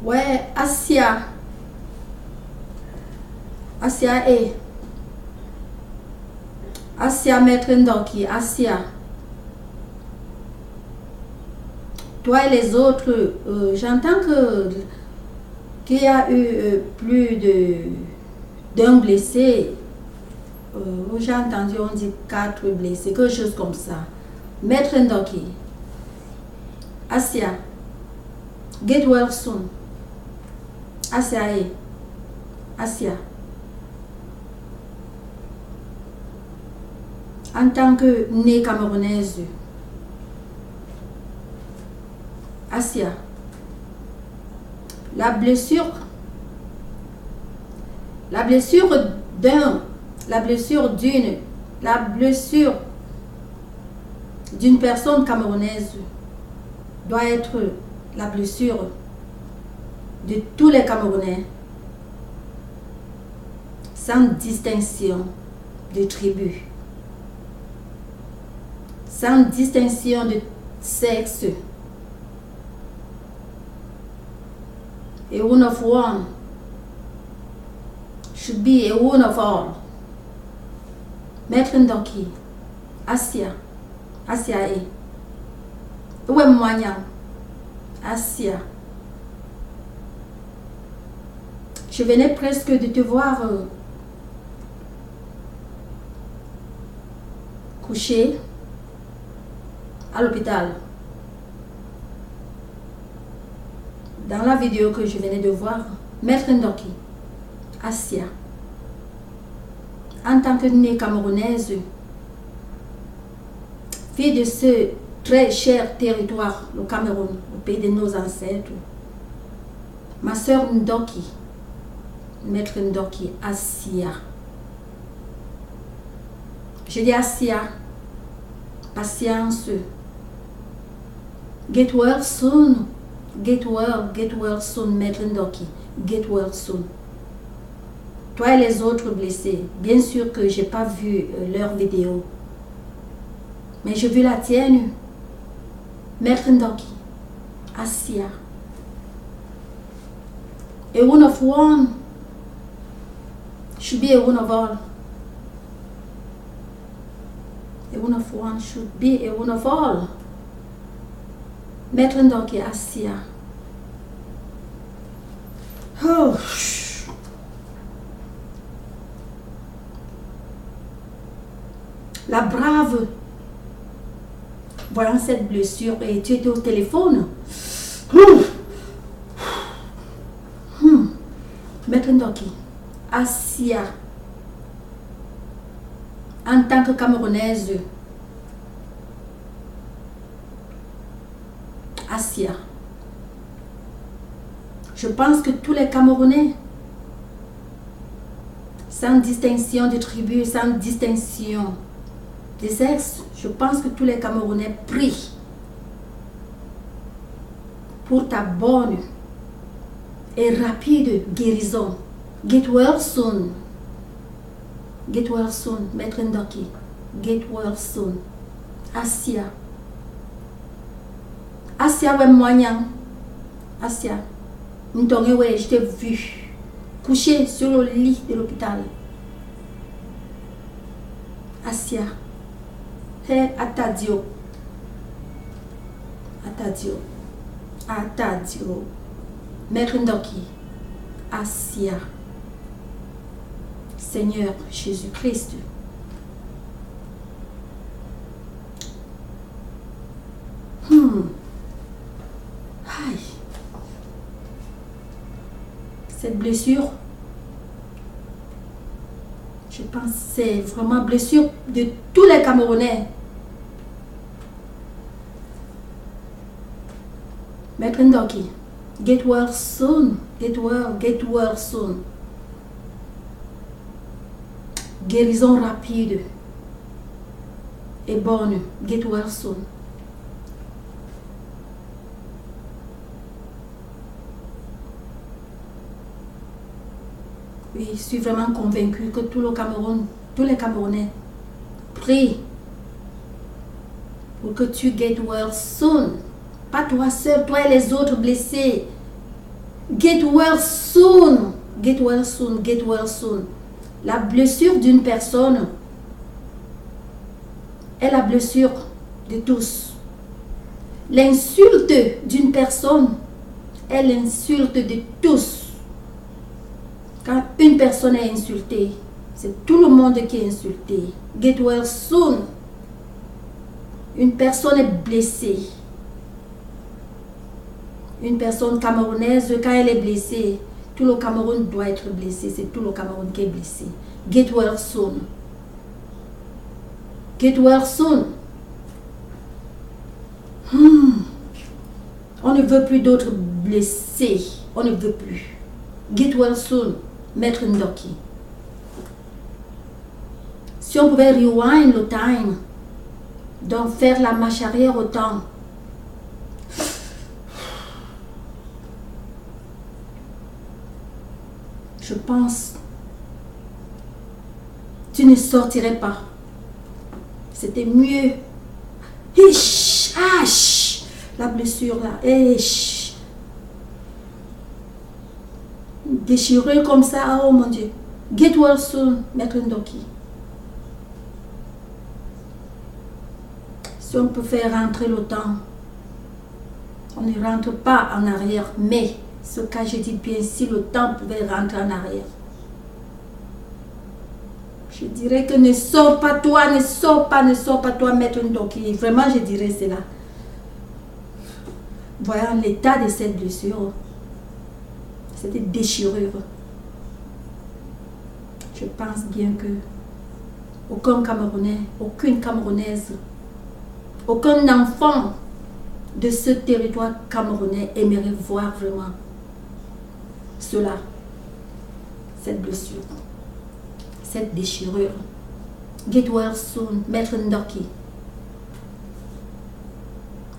Ouais, Asia. Asia et. Asia Maître Ndoki, Asia. Toi et les autres, j'entends qu'il y a eu plus d'un blessé. J'ai entendu, on dit 4 blessés, quelque chose comme ça. Maître Ndoki, Asia, get well soon. Asia et Asia. En tant que née camerounaise, Asia, la blessure d'une personne camerounaise doit être la blessure de tous les Camerounais, sans distinction de tribu, sans distinction de sexe. A one of one should be a one of all. Maître Ndoki, Asia, Asia et. Où est moyen? Asia. Je venais presque de te voir couché à l'hôpital. Dans la vidéo que je venais de voir, Maître Ndoki, Asia, en tant que née camerounaise, fille de ce très cher territoire, le Cameroun, le pays de nos ancêtres, ma soeur Ndoki, Maître Ndoki, Asia. Je dis Asia, patience. Get well soon. Get well soon, Maître Ndoki. Get well soon. Toi et les autres blessés, bien sûr que j'ai pas vu leur vidéo, mais j'ai vu la tienne, Maître Ndoki, Asia. A one of one should be a one of all. A one of one should be a one of all. Maître Ndoki, Asia. Oh. La brave, voyant cette blessure, et tu étais au téléphone. Maître Ndoki, Asia, en tant que Camerounaise, Asia, je pense que tous les Camerounais, sans distinction de tribu, sans distinction de sexe, je pense que tous les Camerounais prient pour ta bonne et rapide guérison. Get well soon. Get well soon, Maître Ndoki. Get well soon. Asia. Asia, ouais, moyen. Asia. Ntongue, ouais, je t'ai vu couché sur le lit de l'hôpital. Asia. Hey, Atadio. Atadio. Atadio. Maître Ndoki. Asia. Seigneur Jésus-Christ. Aïe. Cette blessure, je pense que c'est vraiment blessure de tous les Camerounais. Maître Ndoki, get well soon. Get well soon. Guérison rapide et bonne. Get well soon. Oui, je suis vraiment convaincue que tout le Cameroun, tous les Camerounais prient pour que tu get well soon. Pas toi seul, toi et les autres blessés. Get well soon. Get well soon. Get well soon. La blessure d'une personne est la blessure de tous. L'insulte d'une personne est l'insulte de tous. Quand une personne est insultée, c'est tout le monde qui est insulté. Get well soon. Une personne est blessée. Une personne camerounaise, quand elle est blessée, tout le Cameroun doit être blessé. C'est tout le Cameroun qui est blessé. Get well soon. Get well soon. On ne veut plus d'autres blessés. On ne veut plus. Get well soon. Maître Ndoki. Si on pouvait rewind le time, donc faire la marche arrière au temps, je pense, tu ne sortirais pas. C'était mieux. Hish, ash, la blessure là, hish. Déchirée comme ça, oh mon Dieu. Get well soon, Maître Ndoki. Si on peut faire rentrer le temps, on ne rentre pas en arrière, mais ce cas, je dis bien, si le temps pouvait rentrer en arrière, je dirais que ne sors pas toi, ne sors pas toi, Maître Ndoki. Vraiment, je dirais cela. Voyant l'état de cette blessure, cette déchirure, je pense bien que aucun Camerounais, aucune Camerounaise, aucun enfant de ce territoire camerounais aimerait voir vraiment cela, cette blessure, cette déchirure. Get well soon, Maître Ndoki.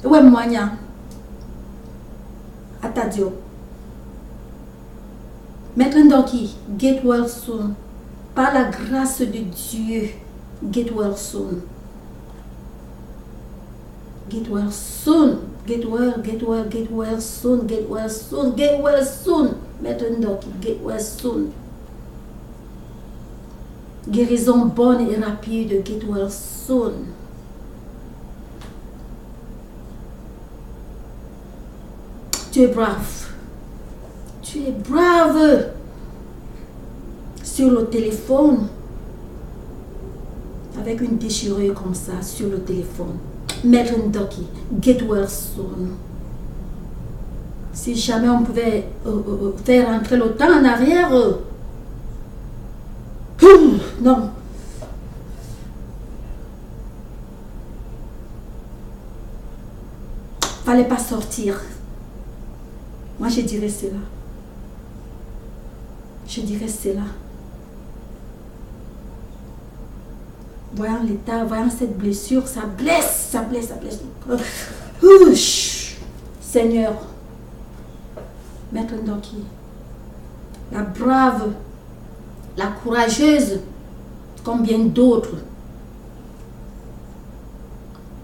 Ouais, moyen. Atadio. Maître Ndoki, get well soon. Par la grâce de Dieu, get well soon. Get well soon. Get well soon. Get well soon. Get well soon. Maître Ndoki, get well soon. Guérison bonne et rapide, get well soon. Tu es brave. Tu es brave. Sur le téléphone, avec une déchirure comme ça, sur le téléphone. Maître Ndoki, get well soon. Si jamais on pouvait faire entrer le temps en arrière, non. Fallait pas sortir. Moi, je dirais cela. Je dirais cela. Voyant l'état, voyant cette blessure, ça blesse, ça blesse, ça blesse. Seigneur, Maître Ndoki, la brave, la courageuse, comme bien d'autres.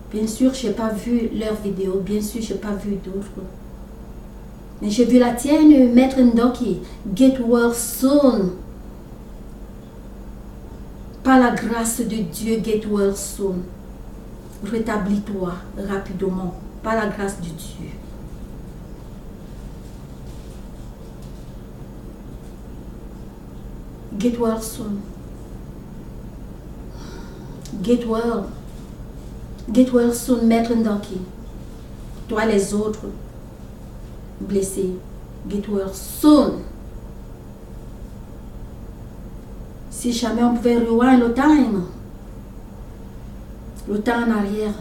Bien sûr, je n'ai pas vu leurs vidéos, bien sûr, je n'ai pas vu d'autres. Mais j'ai vu la tienne, Maître Ndoki, get well soon. Par la grâce de Dieu, get well soon. Rétablis-toi rapidement, par la grâce de Dieu. Get well soon. Get well. Get well soon, Maître Ndoki. Toi les autres blessés, get well soon. Si jamais on pouvait rewind le temps en arrière.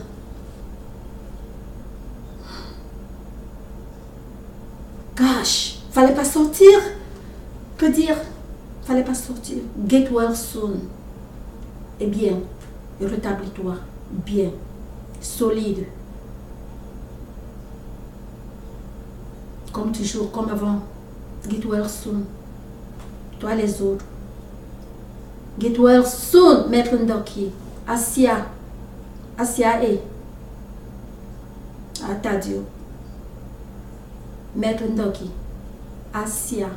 Gosh, fallait pas sortir. Que dire? Fallait pas sortir. Get well soon. Eh bien, rétablis-toi. Bien. Solide. Comme toujours, comme avant. Get well soon. Toi les autres. Get well soon, Maître Ndoki. Asia et Atadio. Maître Ndoki. Asia.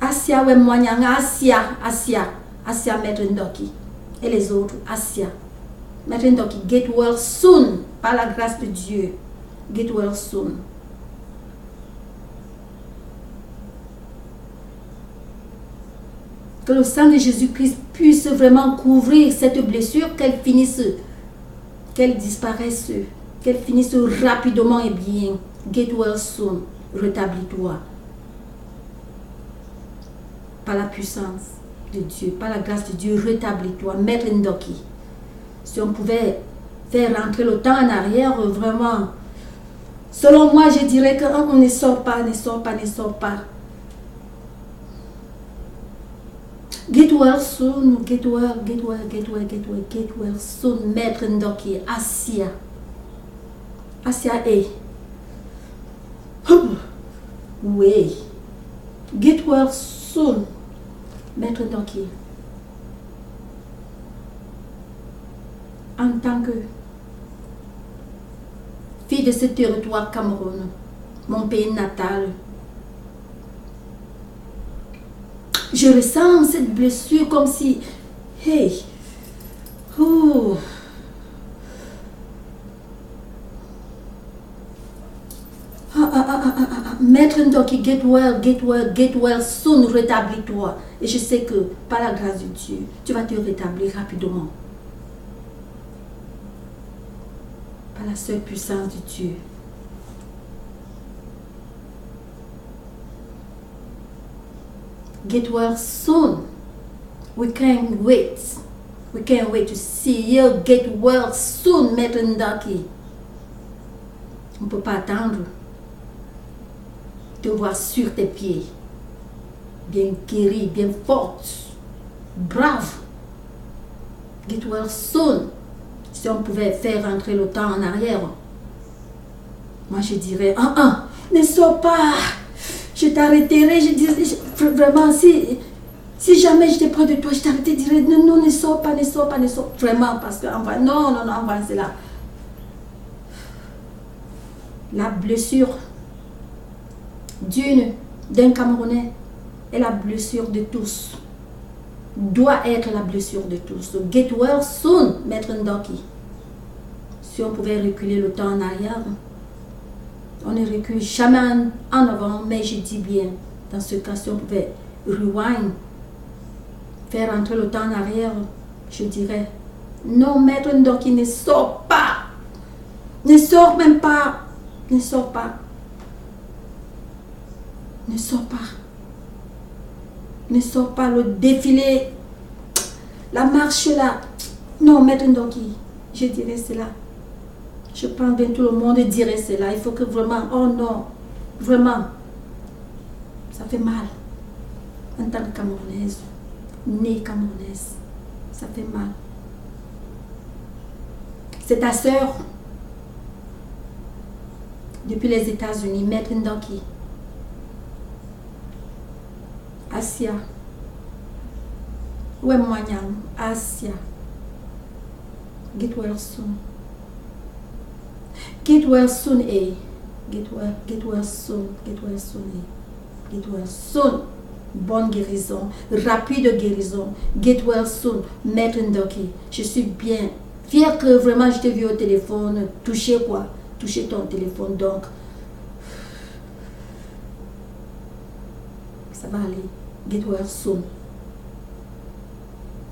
Asia, ouais, moyen, Asia, Maître Ndoki. Et les autres, Asia. Maître Ndoki, get well soon, par la grâce de Dieu. Get well soon. Que le sang de Jésus-Christ puisse vraiment couvrir cette blessure, qu'elle finisse, qu'elle disparaisse, qu'elle finisse rapidement et bien. Get well soon. Rétablis-toi. Par la puissance de Dieu, par la grâce de Dieu, rétablis-toi. Maître Ndoki. Si on pouvait faire rentrer le temps en arrière, vraiment, selon moi, je dirais qu'on ne sort pas. Get well soon, get well soon, Maître Ndoki, Asia est. Oui. Get well soon, Maître Ndoki. En tant que fille de ce territoire Cameroun, mon pays natal, je ressens cette blessure comme si, hey, oh, Maître Ndoki, get well soon, rétablis-toi. Et je sais que par la grâce de Dieu, tu vas te rétablir rapidement. Par la seule puissance de Dieu. Get well soon. We can't wait. We can't wait to see you get well soon, Maître Ndoki. On ne peut pas attendre. Te voir sur tes pieds. Bien guérie, bien forte. Brave. Get well soon. Si on pouvait faire rentrer le temps en arrière, moi je dirais, ne sors pas. Je t'arrêterai, je dirais, vraiment, si jamais j'étais près de toi, je t'arrêterai, je dirais, non, ne sors pas. Vraiment, parce que, non, c'est là. La blessure d'un Camerounais est la blessure de tous. Doit être la blessure de tous. So get well soon, Maître Ndoki. Si on pouvait reculer le temps en arrière, on ne recule jamais en avant, mais je dis bien, dans ce cas, si on pouvait rewind, faire entrer le temps en arrière, je dirais, non, Maître Ndoki, ne sors pas. Ne sors même pas. Ne sors pas. Ne sors pas. Ne sors pas, le défilé, la marche là. Non, Maître Ndoki, je dirais cela. Je pense bien tout le monde dirait cela. Il faut que vraiment, oh non, vraiment, ça fait mal. En tant que Camerounaise, née Camerounaise, ça fait mal. C'est ta sœur, depuis les États-Unis, Maître Ndoki. Asia. Ouais, Moignam, Asia. Get well soon. Get well soon, eh. Get well soon. Get well soon. Bonne guérison, rapide guérison. Get well soon, Maître Ndoki. Je suis bien fière que vraiment je t'ai vu au téléphone. Toucher ton téléphone, donc. Ça va aller. Get well soon.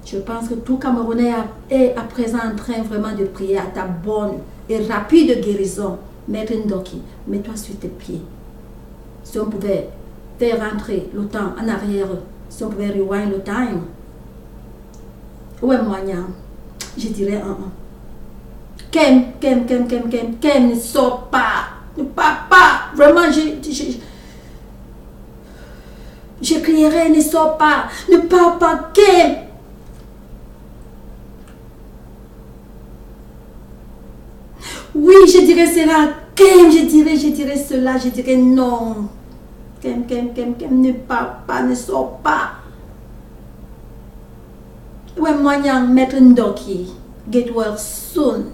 Je pense que tout Camerounais est à présent en train vraiment de prier à ta bonne et rapide guérison. Maître Ndoki, mets-toi sur tes pieds. Si on pouvait faire rentrer le temps en arrière, si on pouvait rewind le time, ouais, moyen, je dirais Kem, ne sors pas. Ne pars pas. Vraiment, je crierai, ne sors pas. Ne pars pas, Kem. Oui, je dirais cela. Kem, je dirais cela. Je dirais non. Kem, ne pars pas, ne sors pas. Ouais, moyen, Maître Ndoki. Get well soon.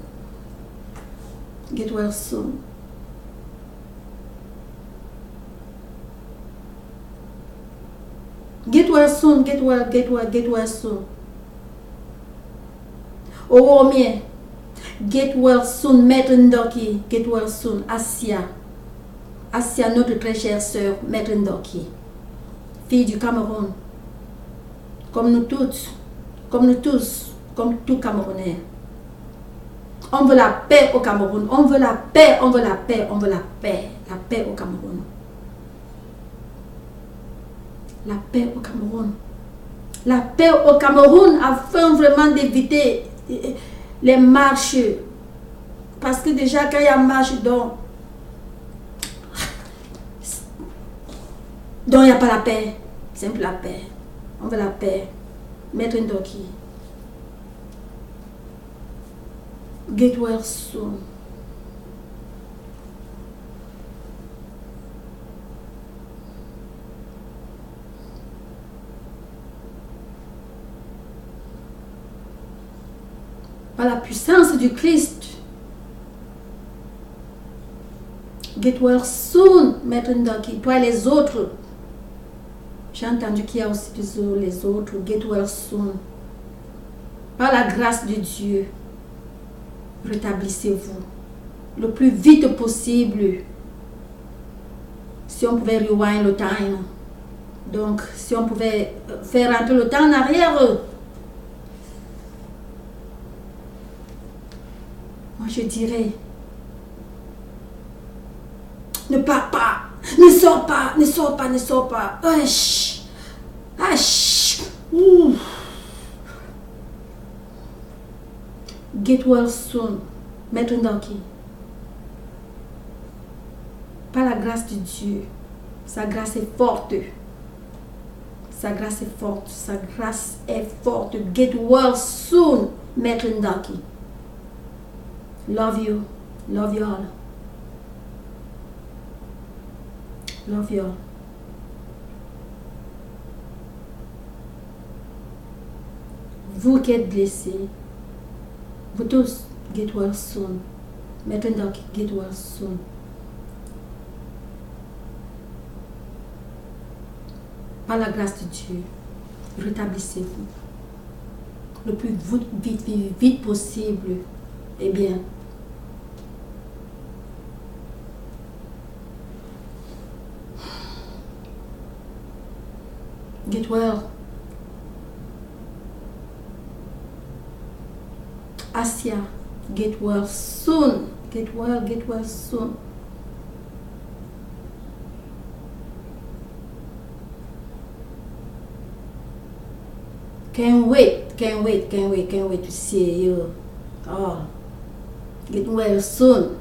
Get well soon. Get well soon, get well soon. Oromie, get well soon. Maître Ndoki, get well soon. Asia, notre très chère sœur, Maître Ndoki, fille du Cameroun, comme nous tous, comme tout Camerounais. On veut la paix au Cameroun, on veut la paix au Cameroun. La paix au Cameroun. La paix au Cameroun afin vraiment d'éviter les marches. Parce que déjà quand il y a marche, donc il n'y a pas la paix. Simple la paix. On veut la paix. Maître Ndoki. Get well soon. Par la puissance du Christ. Get well soon, Maître Ndoki. Toi et les autres. J'ai entendu qu'il y a aussi les autres. Get well soon. Par la grâce de Dieu, rétablissez-vous le plus vite possible. Si on pouvait rewind le time. Donc, si on pouvait faire rentrer le temps en arrière. Moi, je dirais, ne pars pas, ne sors pas. Get well soon, Maître Ndoki. Par la grâce de Dieu, sa grâce est forte. Sa grâce est forte. Get well soon, Maître Ndoki. Love you all. Love you all. Vous qui êtes blessés, vous tous, get well soon. Maître Ndoki, get well soon. Par la grâce de Dieu, rétablissez-vous le plus vite possible. Eh bien, get well. Asia, get well soon. Get well soon. Can't wait to see you. Oh, get well soon.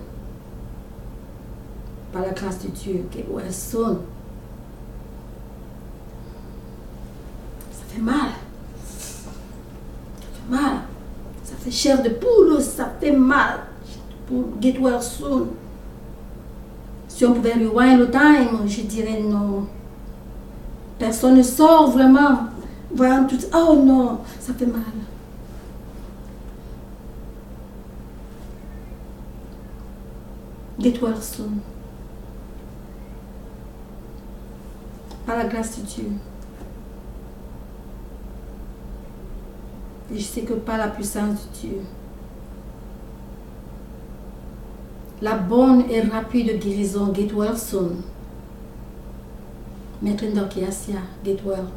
Par la grâce de Dieu, get well soon. Ça fait mal. Ça fait chair de poule, ça fait mal. Get well soon. Si on pouvait rewind le time, je dirais non. Personne ne sort vraiment. Voyant tout, oh non, ça fait mal. Get well soon. Par la grâce de Dieu. Et je sais que par la puissance de Dieu, la bonne et rapide guérison, get well soon. Maître Ndoki Asia, get well.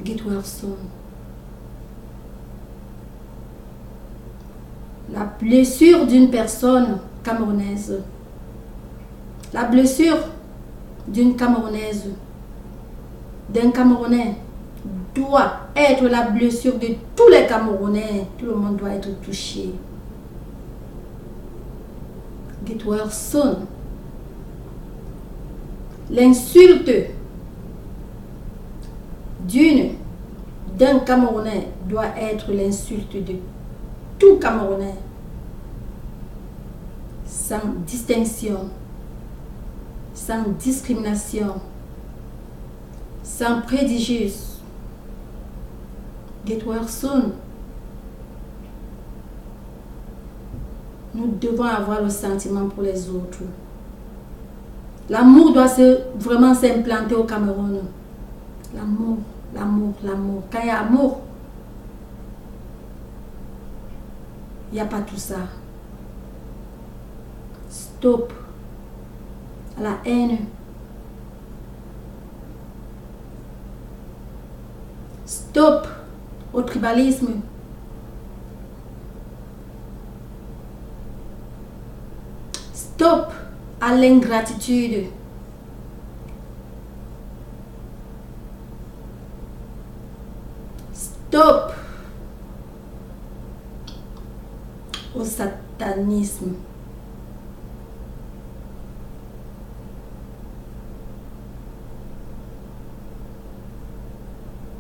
Get well soon. La blessure d'une personne camerounaise. La blessure d'une Camerounaise, d'un Camerounais, doit être la blessure de tous les Camerounais. Tout le monde doit être touché. Get well soon. L'insulte d'un Camerounais doit être l'insulte de tout Camerounais, sans distinction, sans discrimination, sans préjudice. Get well soon. Nous devons avoir le sentiment pour les autres. L'amour doit vraiment s'implanter au Cameroun. L'amour, l'amour, l'amour. Quand il y a amour, il n'y a pas tout ça. Stop à la haine. Stop au tribalisme. Stop à l'ingratitude. Stop au satanisme.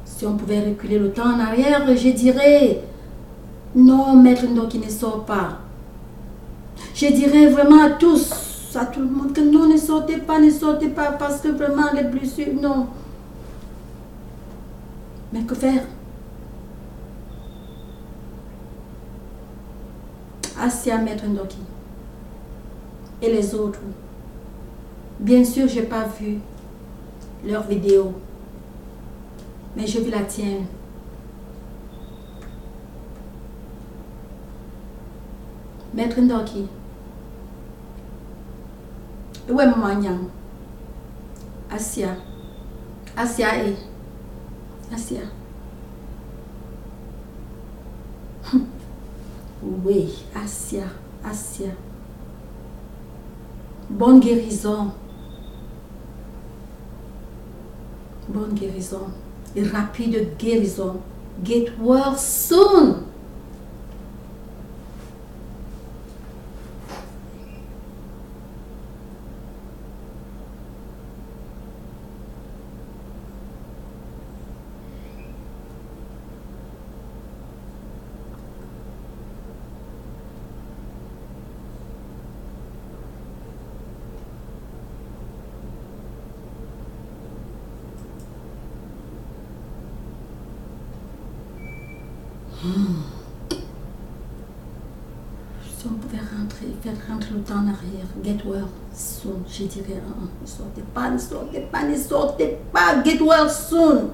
Si on pouvait reculer le temps en arrière, je dirais non, Maître Ndoki ne sort pas. Je dirais vraiment à tous, à tout le monde que non, ne sortez pas parce que vraiment les blessures, non. Mais que faire? Assia, Maître Ndoki et les autres. Bien sûr, je n'ai pas vu leur vidéo, mais j'ai vu la tienne. Maître Ndoki. Où est Mwanyang? Assia. Assia et Assia. Oui, Assia. Assia. Bonne guérison. Bonne guérison. Et rapide guérison. Get well soon. Si on pouvait faire rentrer le temps en arrière, get well soon, je dirais, ne sortez pas, get well soon.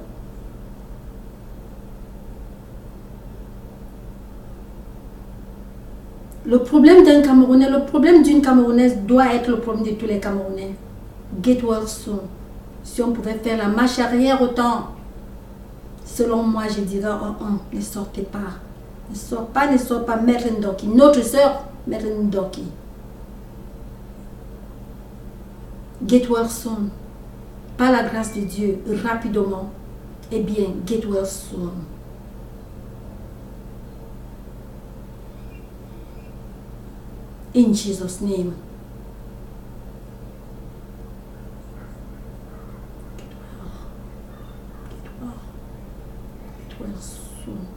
Le problème d'un Camerounais, le problème d'une Camerounaise doit être le problème de tous les Camerounais. Get well soon. Si on pouvait faire la marche arrière autant, selon moi, je dirais, ne sortez pas. Ne sort pas, Maître Ndoki. Notre soeur, Maître Ndoki. Get well soon. Par la grâce de Dieu, rapidement. Eh bien, get well soon. In Jesus' name. Get well. Get well soon.